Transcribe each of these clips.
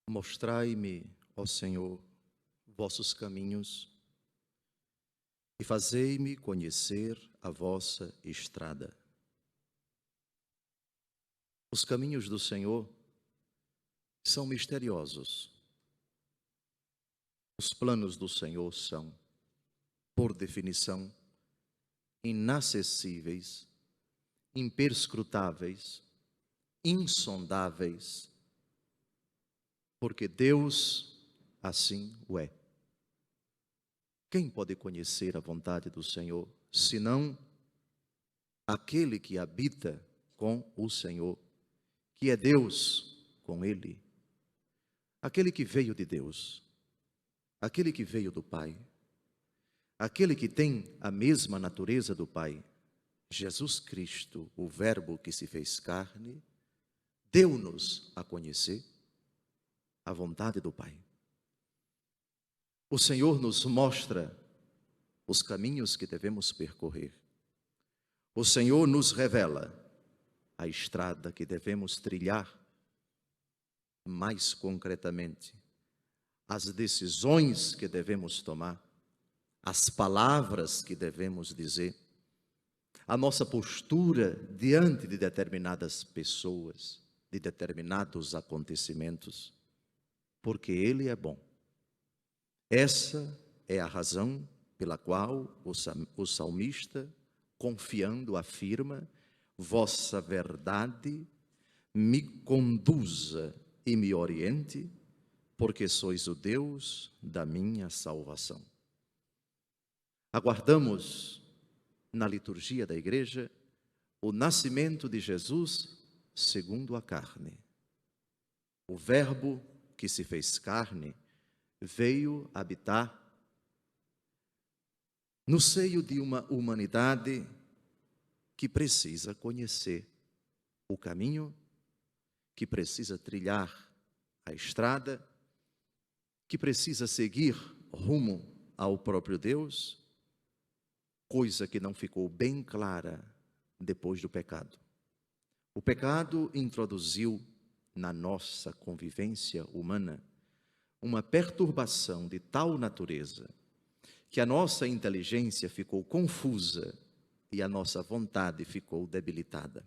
Mostrai-me, ó Senhor, vossos caminhos e fazei-me conhecer a vossa estrada. Os caminhos do Senhor são misteriosos. Os planos do Senhor são, por definição, inacessíveis, imperscrutáveis, insondáveis, porque Deus assim o é. Quem pode conhecer a vontade do Senhor, senão aquele que habita com o Senhor, que é Deus com ele, aquele que veio de Deus, aquele que veio do Pai, aquele que tem a mesma natureza do Pai, Jesus Cristo, o Verbo que se fez carne, deu-nos a conhecer a vontade do Pai. O Senhor nos mostra os caminhos que devemos percorrer. O Senhor nos revela a estrada que devemos trilhar. Mais concretamente, as decisões que devemos tomar, as palavras que devemos dizer, a nossa postura diante de determinadas pessoas, de determinados acontecimentos, porque Ele é bom. Essa é a razão pela qual o salmista, confiando, afirma: vossa verdade me conduza e me oriente, porque sois o Deus da minha salvação. Aguardamos na liturgia da igreja o nascimento de Jesus segundo a carne. O Verbo que se fez carne veio habitar no seio de uma humanidade que precisa conhecer o caminho, que precisa trilhar a estrada, que precisa seguir rumo ao próprio Deus, coisa que não ficou bem clara depois do pecado. O pecado introduziu na nossa convivência humana uma perturbação de tal natureza que a nossa inteligência ficou confusa e a nossa vontade ficou debilitada.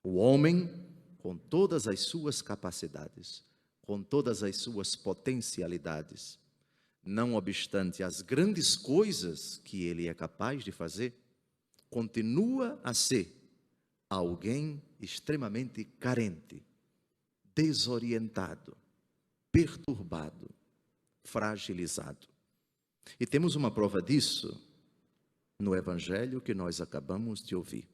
O homem, com todas as suas capacidades, com todas as suas potencialidades, não obstante as grandes coisas que ele é capaz de fazer, continua a ser alguém extremamente carente, desorientado, perturbado, fragilizado. E temos uma prova disso no Evangelho que nós acabamos de ouvir.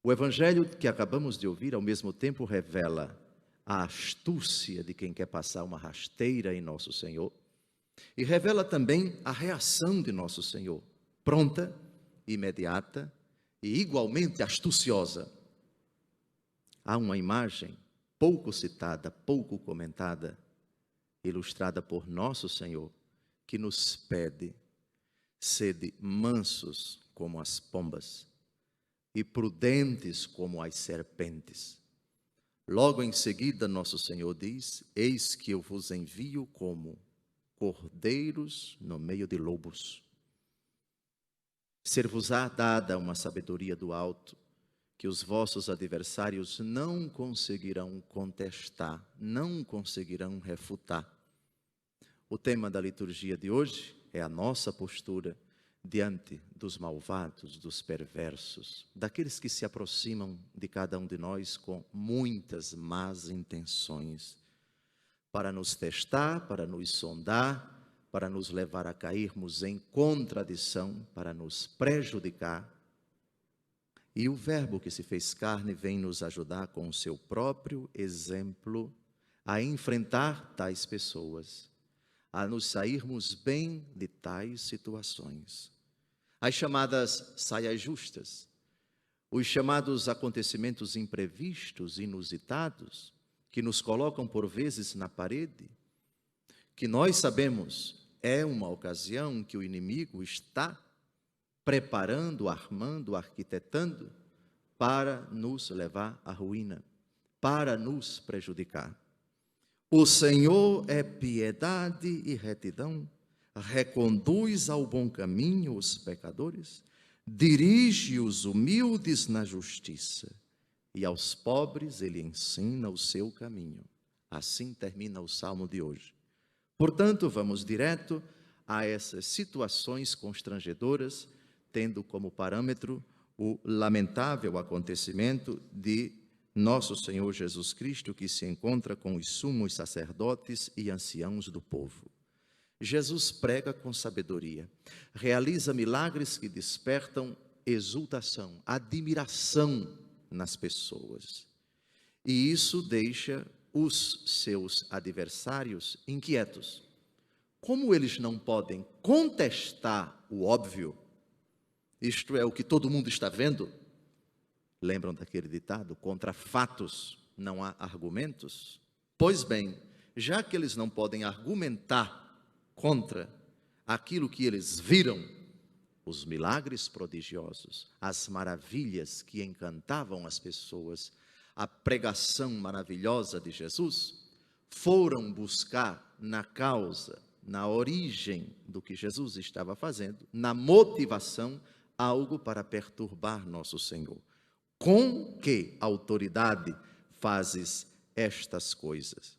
O Evangelho que acabamos de ouvir, ao mesmo tempo, revela a astúcia de quem quer passar uma rasteira em nosso Senhor e revela também a reação de nosso Senhor, pronta, imediata e igualmente astuciosa. Há uma imagem pouco citada, pouco comentada, ilustrada por nosso Senhor, que nos pede: sede mansos como as pombas e prudentes como as serpentes. Logo em seguida, nosso Senhor diz: eis que eu vos envio como cordeiros no meio de lobos. Ser-vos-á dada uma sabedoria do alto, que os vossos adversários não conseguirão contestar, não conseguirão refutar. O tema da liturgia de hoje é a nossa postura diante dos malvados, dos perversos, daqueles que se aproximam de cada um de nós com muitas más intenções, para nos testar, para nos sondar, para nos levar a cairmos em contradição, para nos prejudicar. E o Verbo que se fez carne vem nos ajudar com o seu próprio exemplo a enfrentar tais pessoas, a nos sairmos bem de tais situações. As chamadas saias justas, os chamados acontecimentos imprevistos, inusitados, que nos colocam por vezes na parede, que nós sabemos é uma ocasião que o inimigo está preparando, armando, arquitetando para nos levar à ruína, para nos prejudicar. O Senhor é piedade e retidão, reconduz ao bom caminho os pecadores, dirige os humildes na justiça, e aos pobres ele ensina o seu caminho. Assim termina o salmo de hoje. Portanto, vamos direto a essas situações constrangedoras, tendo como parâmetro o lamentável acontecimento de nosso Senhor Jesus Cristo, que se encontra com os sumos sacerdotes e anciãos do povo. Jesus prega com sabedoria, realiza milagres que despertam exultação, admiração nas pessoas. E isso deixa os seus adversários inquietos. Como eles não podem contestar o óbvio, isto é, o que todo mundo está vendo, lembram daquele ditado? Contra fatos não há argumentos? Pois bem, já que eles não podem argumentar contra aquilo que eles viram, os milagres prodigiosos, as maravilhas que encantavam as pessoas, a pregação maravilhosa de Jesus, foram buscar na causa, na origem do que Jesus estava fazendo, na motivação, algo para perturbar nosso Senhor. Com que autoridade fazes estas coisas?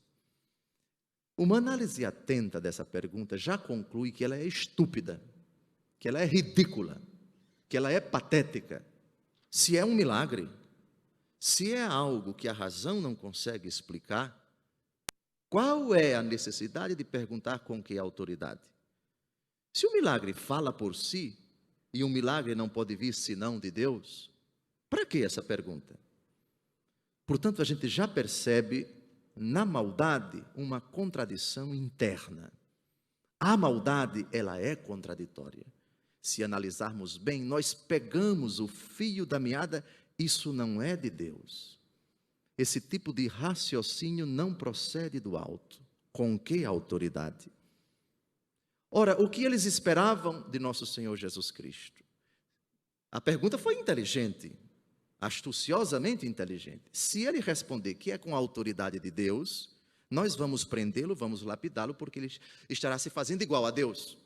Uma análise atenta dessa pergunta já conclui que ela é estúpida, que ela é ridícula, que ela é patética. Se é um milagre, se é algo que a razão não consegue explicar, qual é a necessidade de perguntar com que autoridade? Se o milagre fala por si, e um milagre não pode vir senão de Deus, para que essa pergunta? Portanto, a gente já percebe na maldade uma contradição interna. A maldade, ela é contraditória. Se analisarmos bem, nós pegamos o fio da meada, isso não é de Deus. Esse tipo de raciocínio não procede do alto. Com que autoridade? Ora, o que eles esperavam de nosso Senhor Jesus Cristo? A pergunta foi inteligente, astuciosamente inteligente. Se ele responder que é com a autoridade de Deus, nós vamos prendê-lo, vamos lapidá-lo, porque ele estará se fazendo igual a Deus.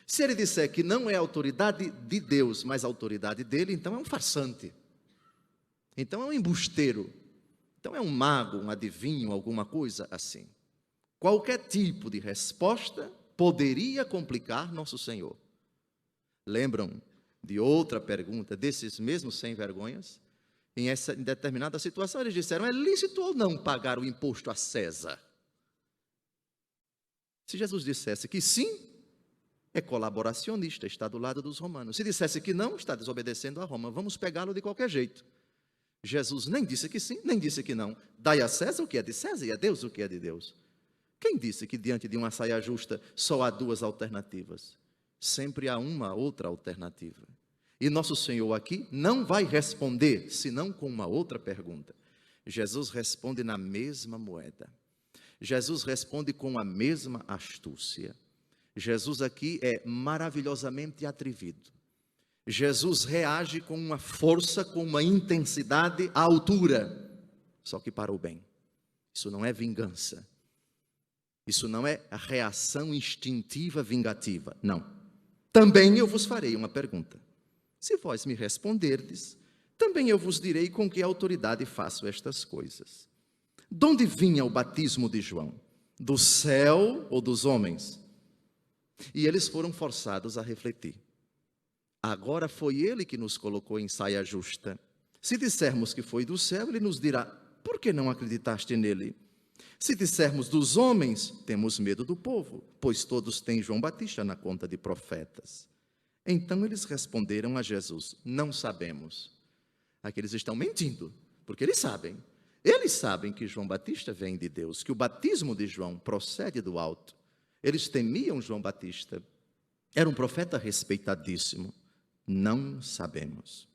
Se ele disser que não é autoridade de Deus, mas a autoridade dele, então é um farsante. Então é um embusteiro. Então é um mago, um adivinho, alguma coisa assim. Qualquer tipo de resposta poderia complicar nosso Senhor. Lembram de outra pergunta desses mesmos sem-vergonhas? Em determinada situação eles disseram, é lícito ou não pagar o imposto a César? Se Jesus dissesse que sim, é colaboracionista, está do lado dos romanos. Se dissesse que não, está desobedecendo a Roma. Vamos pegá-lo de qualquer jeito. Jesus nem disse que sim, nem disse que não. Dai a César o que é de César e a Deus o que é de Deus. Quem disse que diante de uma saia justa só há duas alternativas? Sempre há uma outra alternativa. E nosso Senhor aqui não vai responder, senão com uma outra pergunta. Jesus responde na mesma moeda. Jesus responde com a mesma astúcia. Jesus aqui é maravilhosamente atrevido. Jesus reage com uma força, com uma intensidade à altura, só que para o bem. Isso não é vingança. Isso não é a reação instintiva vingativa, não. Também eu vos farei uma pergunta. Se vós me responderdes, também eu vos direi com que autoridade faço estas coisas. De onde vinha o batismo de João? Do céu ou dos homens? E eles foram forçados a refletir. Agora foi ele que nos colocou em saia justa. Se dissermos que foi do céu, ele nos dirá, por que não acreditaste nele? Se dissermos dos homens, temos medo do povo, pois todos têm João Batista na conta de profetas. Então eles responderam a Jesus, não sabemos. Aqui eles estão mentindo, porque eles sabem. Eles sabem que João Batista vem de Deus, que o batismo de João procede do alto. Eles temiam João Batista. Era um profeta respeitadíssimo. Não sabemos.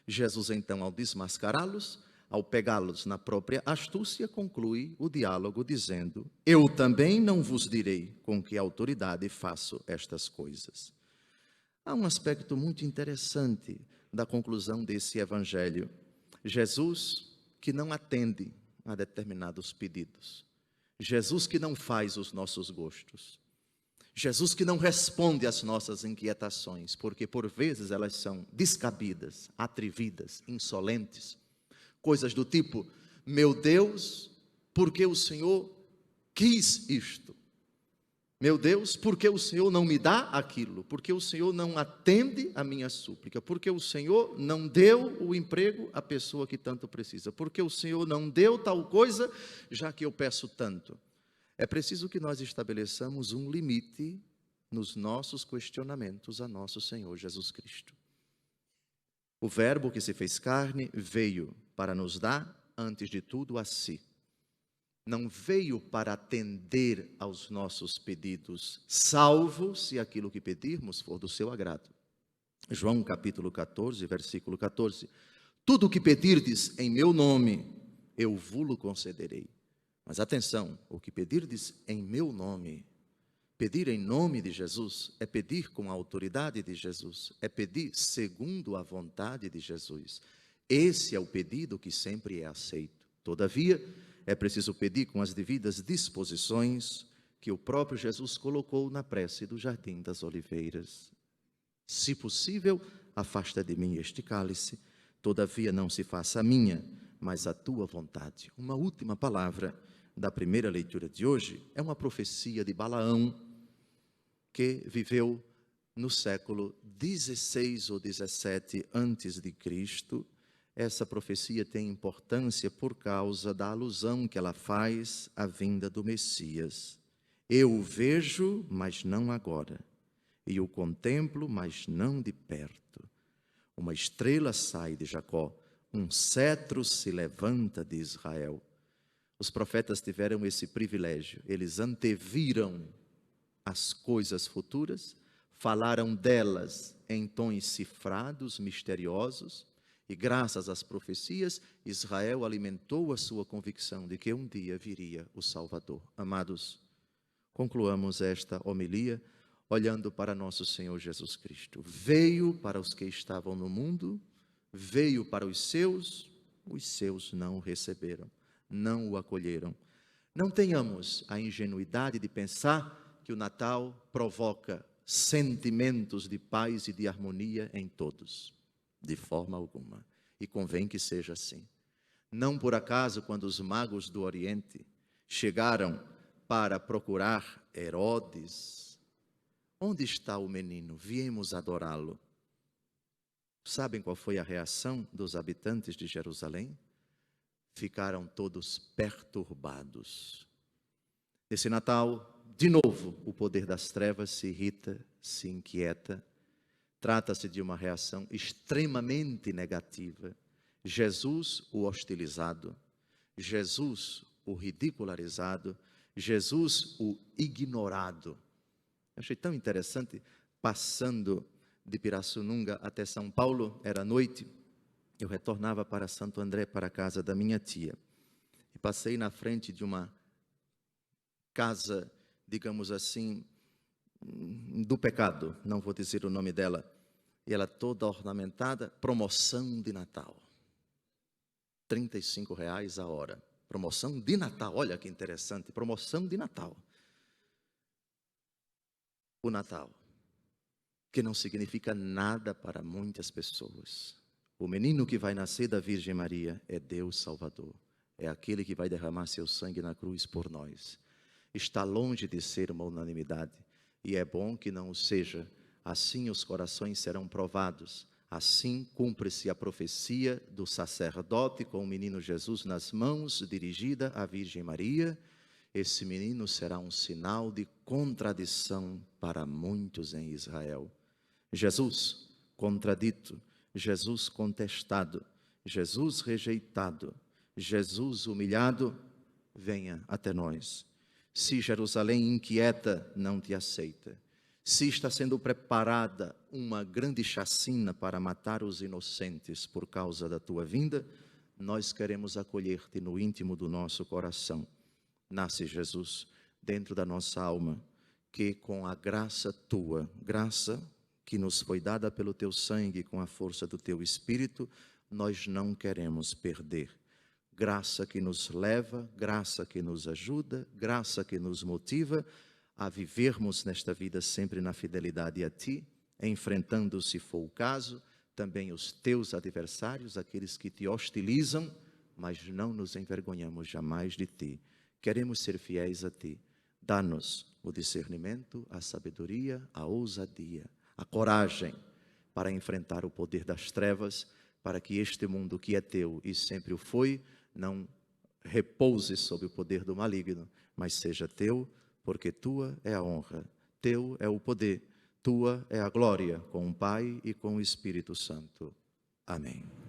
Jesus, então, ao desmascará-los, ao pegá-los na própria astúcia, conclui o diálogo dizendo, eu também não vos direi com que autoridade faço estas coisas. Há um aspecto muito interessante da conclusão desse evangelho. Jesus, que não atende a determinados pedidos. Jesus que não faz os nossos gostos. Jesus que não responde às nossas inquietações, porque por vezes elas são descabidas, atrevidas, insolentes. Coisas do tipo: meu Deus, por que o Senhor quis isto? Meu Deus, por que o Senhor não me dá aquilo? Por que o Senhor não atende a minha súplica? Por que o Senhor não deu o emprego à pessoa que tanto precisa? Por que o Senhor não deu tal coisa, já que eu peço tanto? É preciso que nós estabeleçamos um limite nos nossos questionamentos a nosso Senhor Jesus Cristo. O Verbo que se fez carne veio para nos dar, antes de tudo, a si. Não veio para atender aos nossos pedidos, salvo se aquilo que pedirmos for do seu agrado. João capítulo 14, versículo 14. Tudo o que pedirdes em meu nome, eu vos-lo concederei. Mas atenção, o que pedirdes em meu nome, pedir em nome de Jesus, é pedir com a autoridade de Jesus, é pedir segundo a vontade de Jesus. Esse é o pedido que sempre é aceito. Todavia, é preciso pedir com as devidas disposições que o próprio Jesus colocou na prece do Jardim das Oliveiras. Se possível, afasta de mim este cálice, todavia não se faça a minha, mas a tua vontade. Uma última palavra da primeira leitura de hoje é uma profecia de Balaão, que viveu no século 16 ou 17 antes de Cristo. Essa profecia tem importância por causa da alusão que ela faz à vinda do Messias. Eu o vejo, mas não agora, e o contemplo, mas não de perto. Uma estrela sai de Jacó, um cetro se levanta de Israel. Os profetas tiveram esse privilégio, eles anteviram as coisas futuras, falaram delas em tons cifrados, misteriosos, e graças às profecias, Israel alimentou a sua convicção de que um dia viria o Salvador. Amados, concluamos esta homilia olhando para nosso Senhor Jesus Cristo. Veio para os que estavam no mundo, veio para os seus não o receberam, não o acolheram. Não tenhamos a ingenuidade de pensar que o Natal provoca sentimentos de paz e de harmonia em todos. De forma alguma. E convém que seja assim. Não por acaso, quando os magos do Oriente chegaram para procurar Herodes, onde está o menino? Viemos adorá-lo. Sabem qual foi a reação dos habitantes de Jerusalém? Ficaram todos perturbados. Nesse Natal, de novo, o poder das trevas se irrita, se inquieta. Trata-se de uma reação extremamente negativa. Jesus, o hostilizado. Jesus, o ridicularizado. Jesus, o ignorado. Eu achei tão interessante, passando de Pirassununga até São Paulo, era noite, eu retornava para Santo André, para a casa da minha tia. E passei na frente de uma casa, digamos assim, do pecado, não vou dizer o nome dela, e ela toda ornamentada, promoção de Natal, R$35 a hora, promoção de Natal, olha que interessante, promoção de Natal. O Natal, que não significa nada para muitas pessoas. O menino que vai nascer da Virgem Maria é Deus Salvador, é aquele que vai derramar seu sangue na cruz por nós. Está longe de ser uma unanimidade, e é bom que não o seja. Assim os corações serão provados. Assim cumpre-se a profecia do sacerdote com o menino Jesus nas mãos, dirigida à Virgem Maria. Esse menino será um sinal de contradição para muitos em Israel. Jesus contradito, Jesus contestado, Jesus rejeitado, Jesus humilhado, venha até nós. Se Jerusalém inquieta, não te aceita. Se está sendo preparada uma grande chacina para matar os inocentes por causa da tua vinda, nós queremos acolher-te no íntimo do nosso coração. Nasce Jesus dentro da nossa alma, que com a graça tua, graça que nos foi dada pelo teu sangue, com a força do teu Espírito, nós não queremos perder. graça que nos leva, graça que nos ajuda, graça que nos motiva a vivermos nesta vida sempre na fidelidade a Ti, enfrentando, se for o caso, também os Teus adversários, aqueles que Te hostilizam, mas não nos envergonhamos jamais de Ti. Queremos ser fiéis a Ti. Dá-nos o discernimento, a sabedoria, a ousadia, a coragem para enfrentar o poder das trevas, para que este mundo que é Teu e sempre o foi, não repouse sob o poder do maligno, mas seja Teu, porque Tua é a honra, Teu é o poder, Tua é a glória, com o Pai e com o Espírito Santo. Amém.